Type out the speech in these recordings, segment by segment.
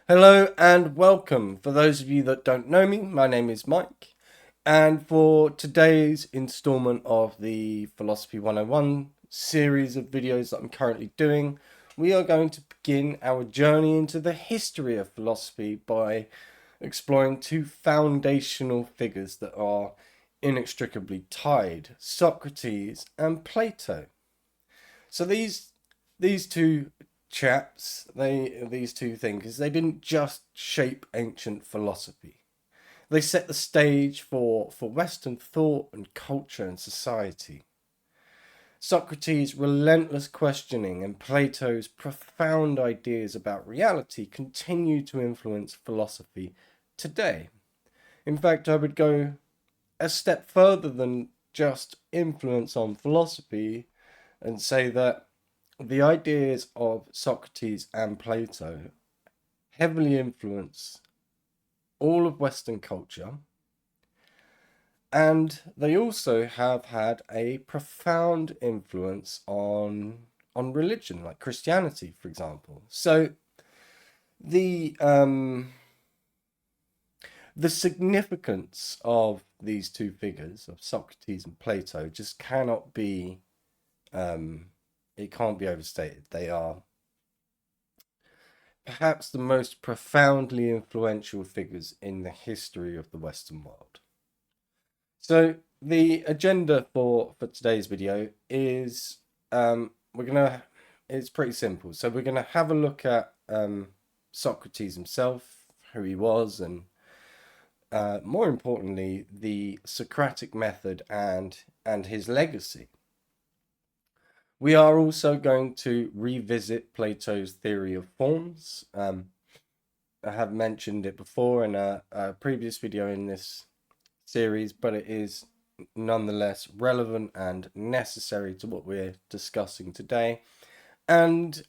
Hello and welcome. For those of you that don't know me, my name is Mike, and for today's installment of the Philosophy 101 series of videos that I'm currently doing, we are going to begin our journey into the history of philosophy by exploring two foundational figures that are inextricably tied, Socrates and Plato. So these two chaps, these two thinkers, they didn't just shape ancient philosophy. They set the stage for Western thought and culture and society. Socrates' relentless questioning and Plato's profound ideas about reality continue to influence philosophy today. In fact, I would go a step further than just influence on philosophy and say that the ideas of Socrates and Plato heavily influence all of Western culture, and they also have had a profound influence on religion, like Christianity, for example. So the um, the significance of these two figures, of Socrates and Plato, just cannot be um, it can't be overstated. They are perhaps the most profoundly influential figures in the history of the Western world. So the agenda for today's video is we're gonna it's pretty simple. So we're gonna have a look at Socrates himself, who he was, and more importantly, the Socratic method and his legacy. We are also going to revisit Plato's theory of forms. I have mentioned it before in a previous video in this series, but it is nonetheless relevant and necessary to what we're discussing today. And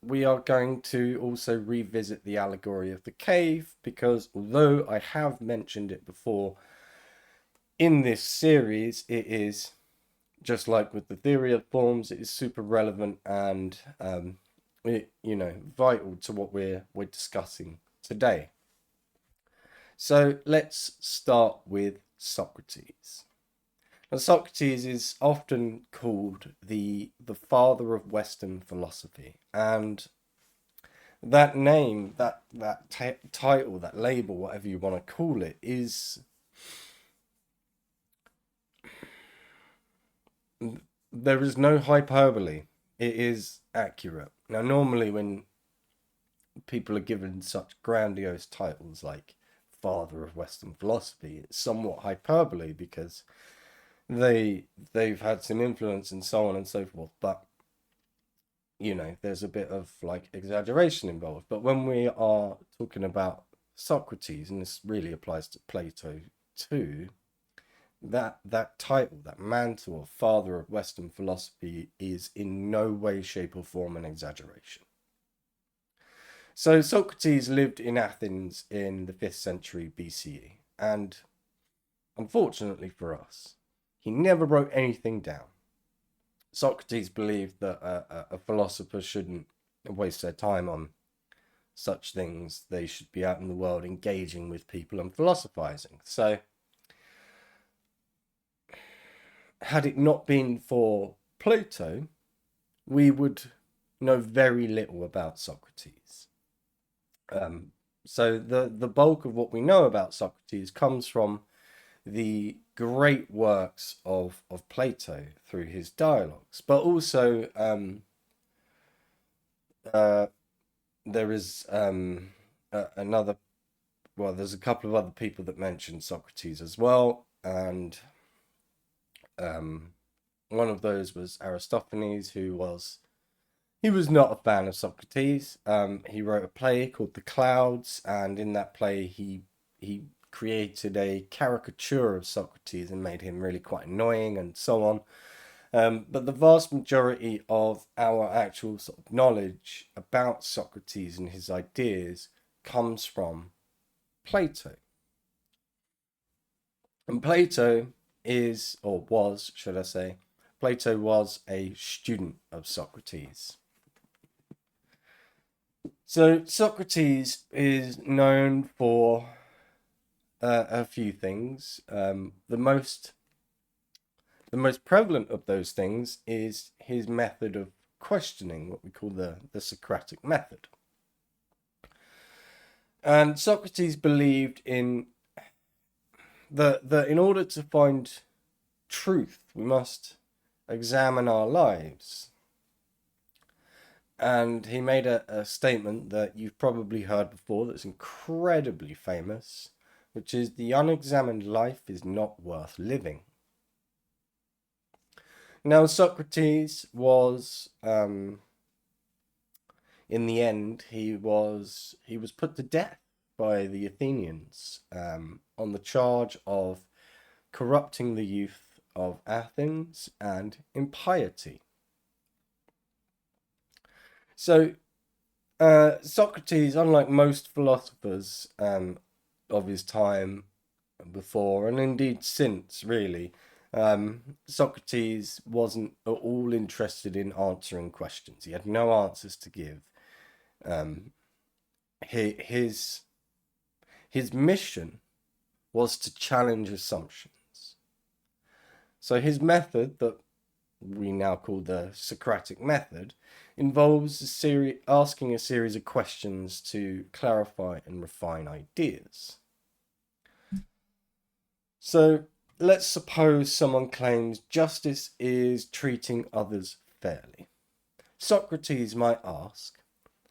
we are going to also revisit the allegory of the cave, because although I have mentioned it before in this series, it is just like with the theory of forms, it is super relevant and vital to what we're discussing today. So let's start with Socrates. Now, Socrates is often called the father of Western philosophy, and that name, that title, that label, whatever you want to call it, is there is no hyperbole. It is accurate. Now, normally when people are given such grandiose titles like father of Western philosophy, it's somewhat hyperbole because they've had some influence and so on and so forth. But there's a bit of like exaggeration involved. But when we are talking about Socrates, and this really applies to Plato too, that title, that mantle of father of Western philosophy, is in no way, shape, or form an exaggeration. So Socrates lived in Athens in the 5th century BCE, and unfortunately for us, he never wrote anything down. Socrates believed that a philosopher shouldn't waste their time on such things. They should be out in the world engaging with people and philosophizing. So had it not been for Plato, we would know very little about Socrates. So the bulk of what we know about Socrates comes from the great works of Plato through his dialogues, but also uh, there is another. Well, there's a couple of other people that mention Socrates as well, and one of those was Aristophanes, he was not a fan of Socrates. He wrote a play called The Clouds, and in that play he created a caricature of Socrates and made him really quite annoying and so on. But the vast majority of our actual sort of knowledge about Socrates and his ideas comes from Plato. And Plato is, or was, should I say, Plato was a student of Socrates. So Socrates is known for a few things. The most prevalent of those things is his method of questioning, what we call the Socratic method. And Socrates believed in that in order to find truth, we must examine our lives. And he made a statement that you've probably heard before that's incredibly famous, which is the unexamined life is not worth living. Now, Socrates was, in the end, he was put to death by the Athenians on the charge of corrupting the youth of Athens and impiety. So, Socrates, unlike most philosophers of his time before, and indeed since, really, Socrates wasn't at all interested in answering questions. He had no answers to give. His mission was to challenge assumptions. So his method, that we now call the Socratic method, involves asking a series of questions to clarify and refine ideas. So let's suppose someone claims justice is treating others fairly. Socrates might ask,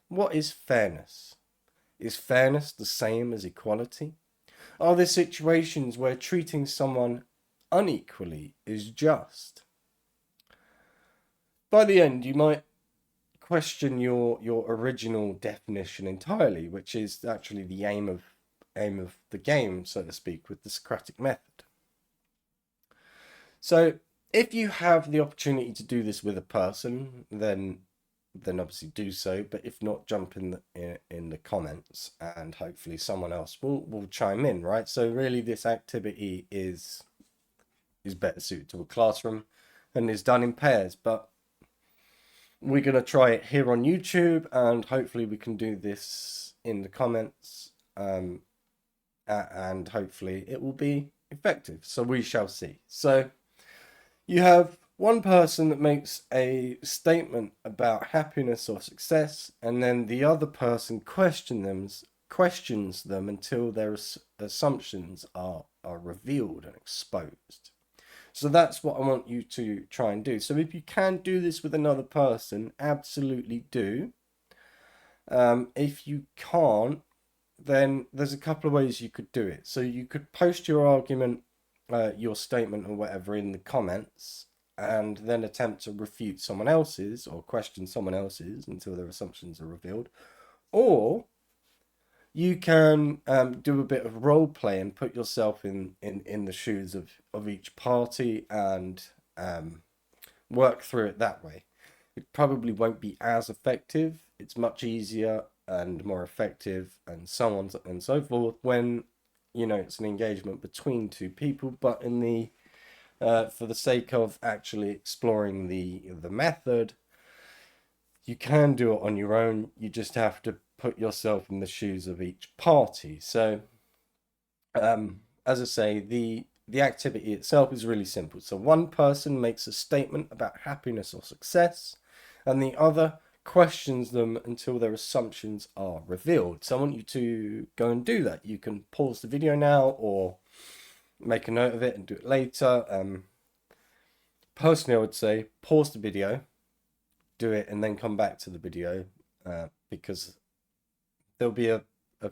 what is fairness? Is fairness the same as equality? Are there situations where treating someone unequally is just? By the end, you might question your original definition entirely, which is actually the aim of the game, so to speak, with the Socratic method. So if you have the opportunity to do this with a person, then obviously do so. But if not, jump in the comments, and hopefully someone else will chime in, right? So really, this activity is better suited to a classroom and is done in pairs. But we're going to try it here on YouTube, and hopefully we can do this in the comments, and hopefully it will be effective. So we shall see. So you have one person that makes a statement about happiness or success, and then the other person questions them until their assumptions are revealed and exposed. So that's what I want you to try and do. So if you can do this with another person, absolutely do. If you can't, then there's a couple of ways you could do it. So you could post your argument, your statement or whatever in the comments, and then attempt to refute someone else's or question someone else's until their assumptions are revealed. Or you can do a bit of role play and put yourself in the shoes of each party and work through it that way. It probably won't be as effective. It's much easier and more effective and so on and so forth when it's an engagement between two people. But in the for the sake of actually exploring the method, you can do it on your own. You just have to put yourself in the shoes of each party. So, as I say, the activity itself is really simple. So one person makes a statement about happiness or success, and the other questions them until their assumptions are revealed. So I want you to go and do that. You can pause the video now or make a note of it and do it later. Personally, I would say pause the video, do it, and then come back to the video, because there'll be a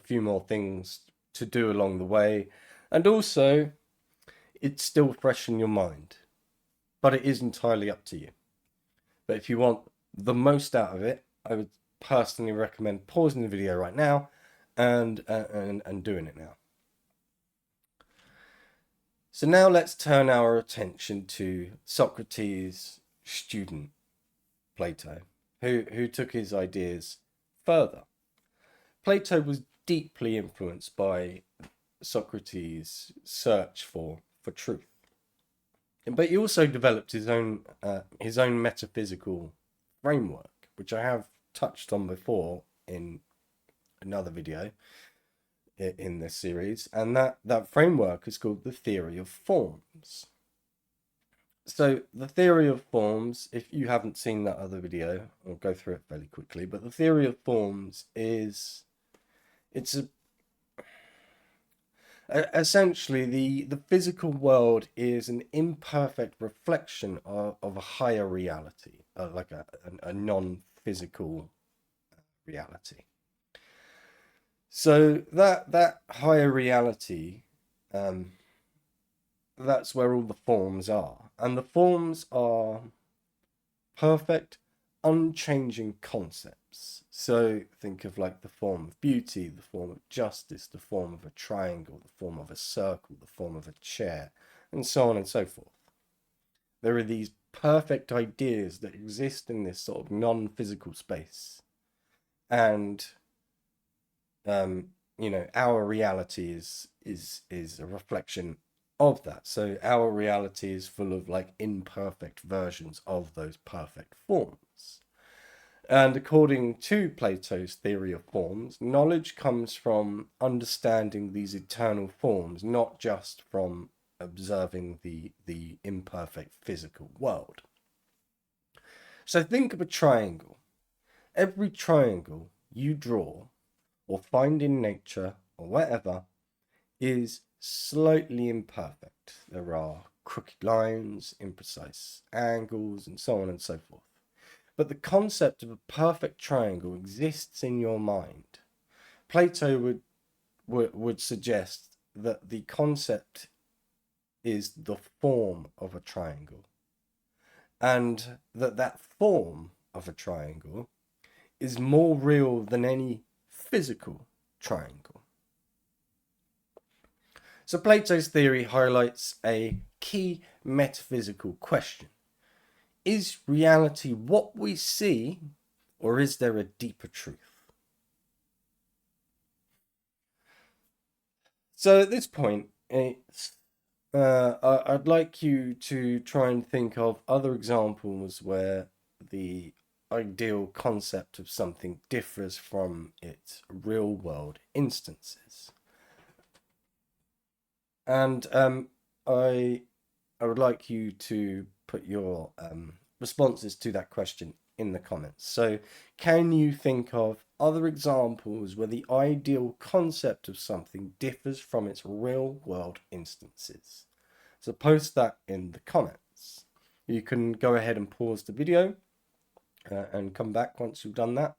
few more things to do along the way, and also it's still fresh in your mind, but it is entirely up to you. But if you want the most out of it, I would personally recommend pausing the video right now and doing it now. So now let's turn our attention to Socrates' student, Plato, who took his ideas further. Plato was deeply influenced by Socrates' search for truth, but he also developed his own metaphysical framework, which I have touched on before in another video in this series, and that framework is called the theory of forms. So the theory of forms, if you haven't seen that other video, I'll go through it fairly quickly, but the theory of forms is, it's essentially the physical world is an imperfect reflection of a higher reality, like a non-physical reality. So that higher reality, that's where all the forms are. And the forms are perfect, unchanging concepts. So think of like the form of beauty, the form of justice, the form of a triangle, the form of a circle, the form of a chair, and so on and so forth. There are these perfect ideas that exist in this sort of non-physical space. And our reality is a reflection of that. So our reality is full of like imperfect versions of those perfect forms. And according to Plato's theory of forms, knowledge comes from understanding these eternal forms, not just from observing the imperfect physical world. So think of a triangle. Every triangle you draw or find in nature or whatever is slightly imperfect. There are crooked lines, imprecise angles, and so on and so forth. But the concept of a perfect triangle exists in your mind. Plato would suggest that the concept is the form of a triangle, and that form of a triangle is more real than any physical triangle. So Plato's theory highlights a key metaphysical question. Is reality what we see, or is there a deeper truth? So at this point, I'd like you to try and think of other examples where the ideal concept of something differs from its real world instances. And I would like you to put your responses to that question in the comments. So can you think of other examples where the ideal concept of something differs from its real world instances? So post that in the comments. You can go ahead and pause the video and come back once you've done that.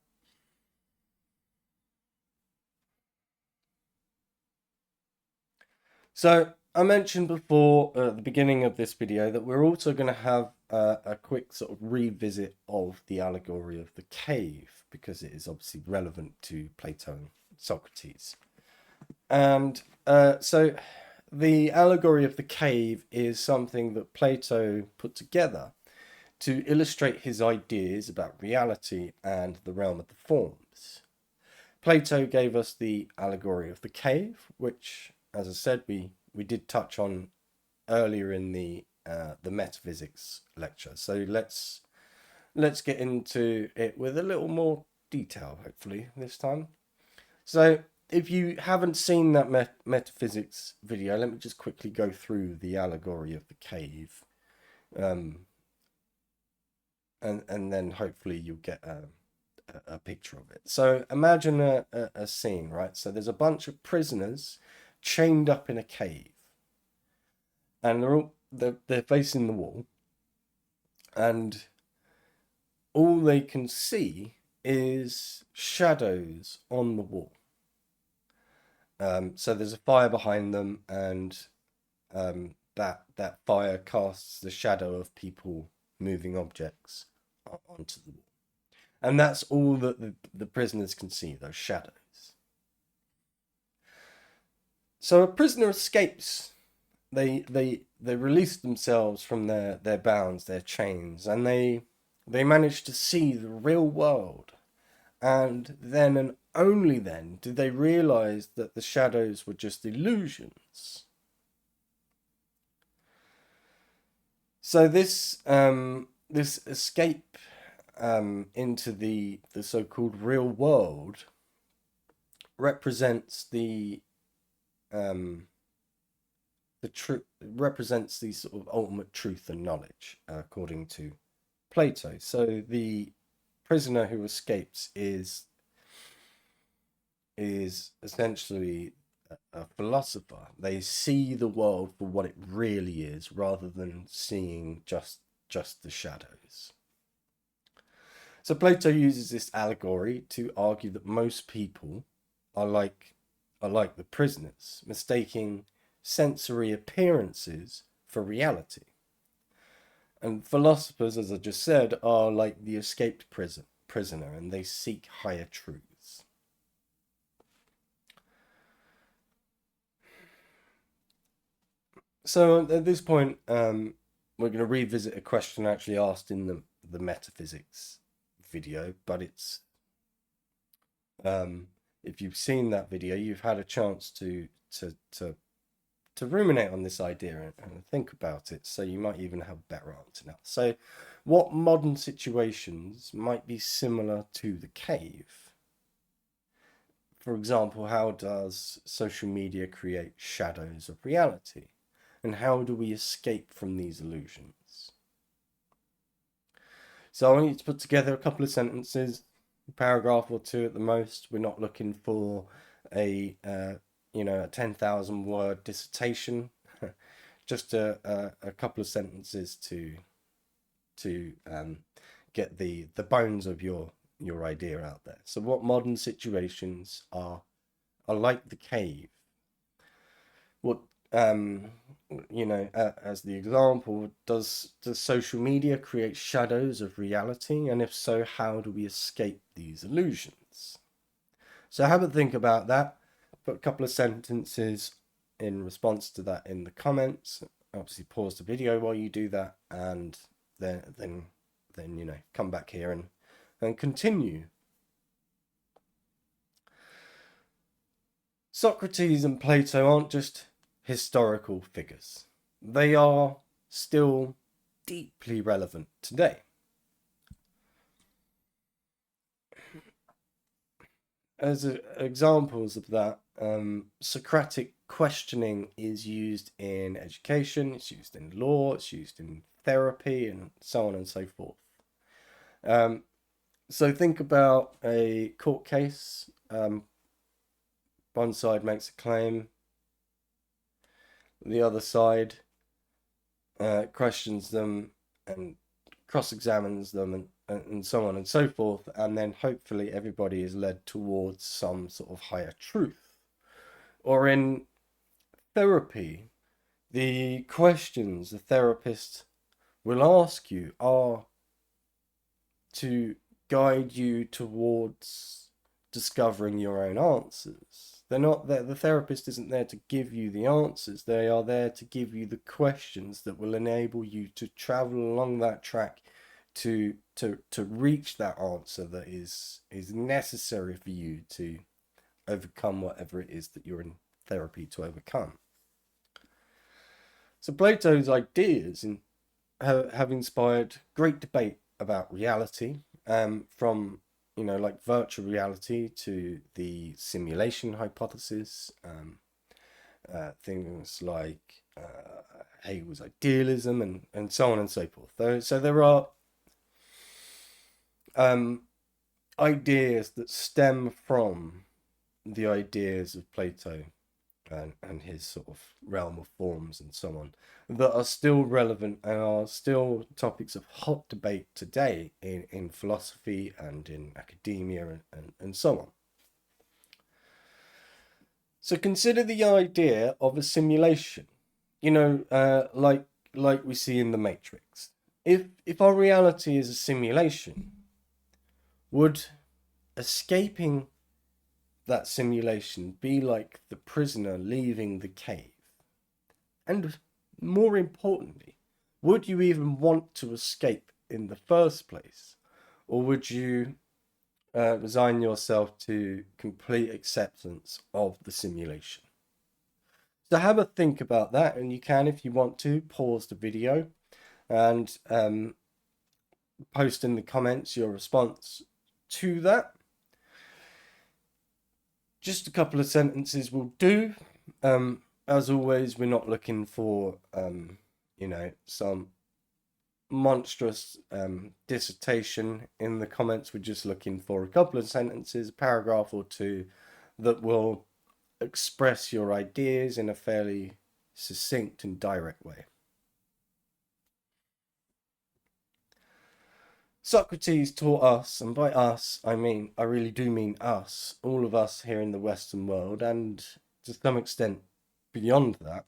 So I mentioned before at the beginning of this video that we're also going to have a quick sort of revisit of the allegory of the cave, because it is obviously relevant to Plato and Socrates. And so the allegory of the cave is something that Plato put together to illustrate his ideas about reality and the realm of the forms. Plato gave us the allegory of the cave, which, as I said, we did touch on earlier in the metaphysics lecture. So let's get into it with a little more detail, hopefully this time. So if you haven't seen that metaphysics video, let me just quickly go through the allegory of the cave, and then hopefully you'll get a picture of it. So imagine a scene, right? So there's a bunch of prisoners chained up in a cave, and they're facing the wall, and all they can see is shadows on the wall. So there's a fire behind them, and that fire casts the shadow of people moving objects onto the wall. And that's all that the prisoners can see, those shadows. So a prisoner escapes. They release themselves from their bounds, their chains, and they manage to see the real world. And then and only then did they realize that the shadows were just illusions. So this escape into the so-called real world represents the truth, represents the sort of ultimate truth and knowledge, according to Plato. So the prisoner who escapes is essentially a philosopher. They see the world for what it really is, rather than seeing just the shadows. So Plato uses this allegory to argue that most people are like the prisoners, mistaking sensory appearances for reality. And philosophers, as I just said, are like the escaped prisoner, and they seek higher truths. So at this point, we're going to revisit a question actually asked in the metaphysics video, but it's if you've seen that video, you've had a chance to ruminate on this idea and think about it, so you might even have a better answer now. So, what modern situations might be similar to the cave? For example, how does social media create shadows of reality? And how do we escape from these illusions? So I want you to put together a couple of sentences, a paragraph or two at the most. We're not looking for a a 10,000 word dissertation. Just a couple of sentences to get the bones of your idea out there. So what modern situations are like the cave? What as the example, does social media create shadows of reality? And if so, how do we escape these illusions? So have a think about that. Put a couple of sentences in response to that in the comments. Obviously pause the video while you do that, and then come back here and continue. Socrates and Plato aren't just historical figures. They are still deeply relevant today. As examples of that, Socratic questioning is used in education, it's used in law, it's used in therapy, and so on and so forth. So think about a court case. One side makes a claim, the other side questions them and cross-examines them, and so on and so forth, and then hopefully everybody is led towards some sort of higher truth. Or in therapy, the questions the therapist will ask you are to guide you towards discovering your own answers. They're not there. The therapist isn't there to give you the answers. They are there to give you the questions that will enable you to travel along that track to reach that answer that is necessary for you to overcome whatever it is that you're in therapy to overcome. So Plato's ideas have inspired great debate about reality, from like virtual reality to the simulation hypothesis, things like Hegel's idealism, and so on and so forth. So there are ideas that stem from the ideas of Plato and his sort of realm of forms and so on, that are still relevant and are still topics of hot debate today in philosophy and in academia and so on. So consider the idea of a simulation, like we see in the Matrix. If our reality is a simulation, would escaping that simulation be like the prisoner leaving the cave? And more importantly, would you even want to escape in the first place? Or would you resign yourself to complete acceptance of the simulation? So have a think about that, and you can, if you want to, pause the video and post in the comments your response to that. Just a couple of sentences will do. As always, we're not looking for, some monstrous dissertation in the comments. We're just looking for a couple of sentences, a paragraph or two that will express your ideas in a fairly succinct and direct way. Socrates taught us, and by us, I really do mean us, all of us here in the Western world, and to some extent beyond that.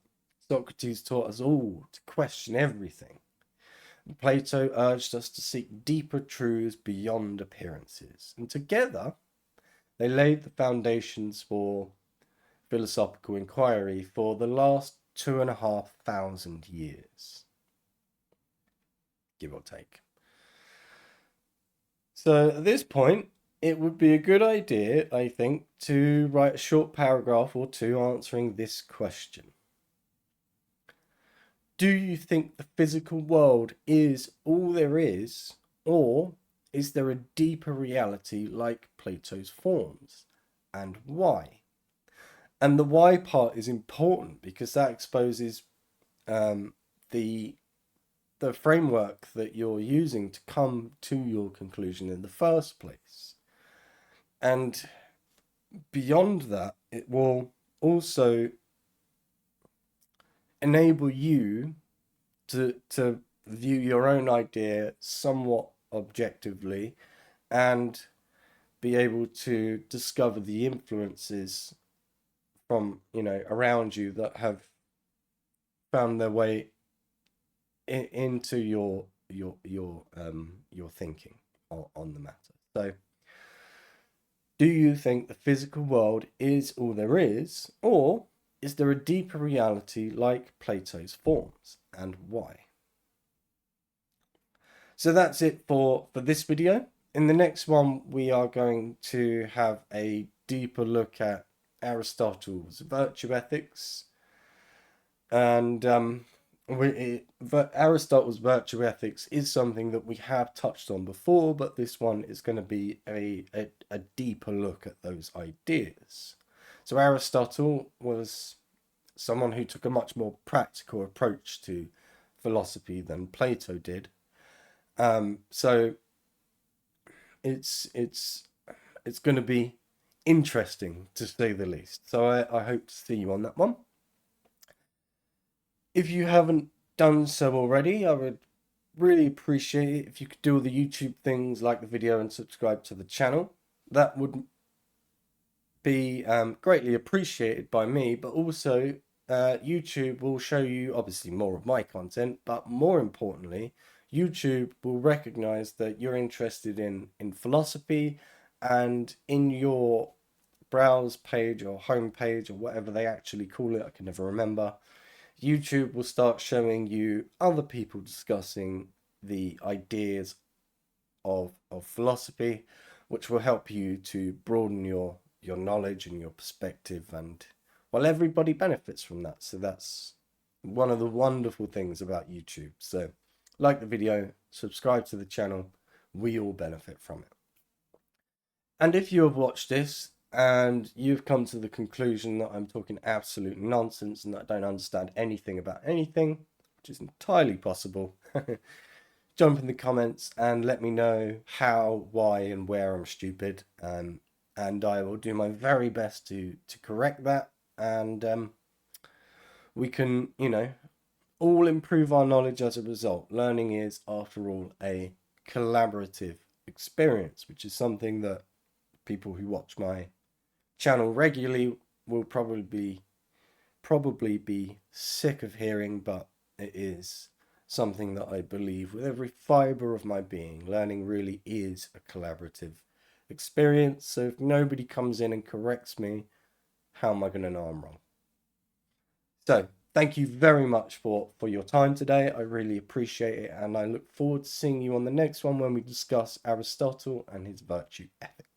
Socrates taught us all to question everything. Plato urged us to seek deeper truths beyond appearances, and together they laid the foundations for philosophical inquiry for the last 2,500 years, give or take. So at this point, it would be a good idea, I think, to write a short paragraph or two answering this question. Do you think the physical world is all there is, or is there a deeper reality like Plato's forms? And why? And the why part is important because that exposes the framework that you're using to come to your conclusion in the first place. And beyond that, it will also enable you to view your own idea somewhat objectively and be able to discover the influences from around you that have found their way into your thinking on the matter. So, do you think the physical world is all there is, or is there a deeper reality like Plato's forms, and why? So that's it for this video. In the next one, we are going to have a deeper look at Aristotle's virtue ethics, and Aristotle's virtue ethics is something that we have touched on before, but this one is going to be a deeper look at those ideas. So Aristotle was someone who took a much more practical approach to philosophy than Plato did. So it's going to be interesting, to say the least. So I hope to see you on that one. If you haven't done so already, I would really appreciate it if you could do all the YouTube things, like the video and subscribe to the channel. That would be greatly appreciated by me, but also YouTube will show you obviously more of my content, but more importantly, YouTube will recognize that you're interested in philosophy, and in your browse page or home page or whatever they actually call it, I can never remember, YouTube will start showing you other people discussing the ideas of philosophy, which will help you to broaden your knowledge and your perspective, and well, everybody benefits from that. So that's one of the wonderful things about YouTube. So like the video, subscribe to the channel, we all benefit from it. And if you have watched this and you've come to the conclusion that I'm talking absolute nonsense and that I don't understand anything about anything, which is entirely possible, jump in the comments and let me know how, why, and where I'm stupid, and I will do my very best to correct that, and we can, all improve our knowledge as a result. Learning is, after all, a collaborative experience, which is something that people who watch my channel regularly will probably be sick of hearing, but it is something that I believe with every fiber of my being. Learning really is a collaborative experience. So if nobody comes in and corrects me, how am I going to know I'm wrong? So thank you very much for your time today. I really appreciate it, and I look forward to seeing you on the next one when we discuss Aristotle and his virtue ethics.